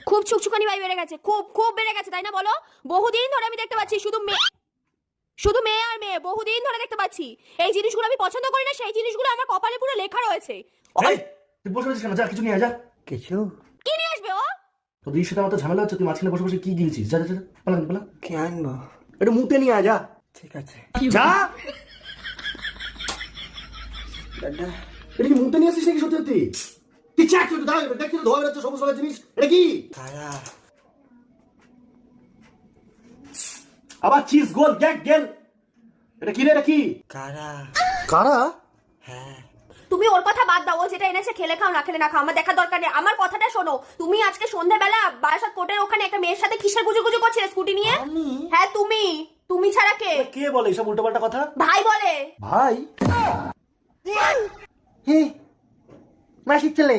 খুব ছুকছুকানি ভাই বেড়ে গেছে, খুব খুব বেড়ে গেছে, তাই না বলো? বহুদিন ধরে আমি দেখতে পাচ্ছি শুধু মেয়ে আর মেয়ে, বহুদিন ধরে দেখতে পাচ্ছি। এই জিনিসগুলো আমি পছন্দ করি না, সেই জিনিসগুলো আমার কপালে পুরো লেখা রয়েছে। এই, তুই বসে বসে কেন? যা কিছু নিয়ে আয়, যা। কিছু কি নিয়ে আসবে ও? তোদের সাথে আমার তো ঝামেলা হচ্ছে, তুই মাঝখানে বসে বসে কি গিলছিস? যা যা যা, পালা পালা। কি আনবো? একটু মুতে নিয়ে আয়, যা। ঠিক আছে যা। দাদা। এটা কি মুতে নিয়ে আসিস নাকি সত্যি সত্যি? তুই চেক করে দাও, দেখছি তো ধোয়া বেরোচ্ছে সবুজ সবুজ জিনিস। এটা কি? কারা? আবার চিজ গোল গ্যাগ গেল। এটা কি রে? এটা কি? কারা? কারা? হ্যাঁ তুমি ওর কথা বাদ দাও, ও যেটা এনেছে খেলে খাও না খেলে না খাও, আমার দেখার দরকার নেই। আমার কথাটা শোনো, তুমি আজকে সন্ধ্যাবেলা বারাসাত কোর্টের ওখানে একটা মেয়ের সাথে কিসের গুজুগুজু করছিলে স্কুটি নিয়ে? আমি? হ্যাঁ তুমি। তুমি ছাড়া কে? কে বলে এসব উল্টোপাল্টা কথা? ভাই বলে। ভাই? মাসির ছেলে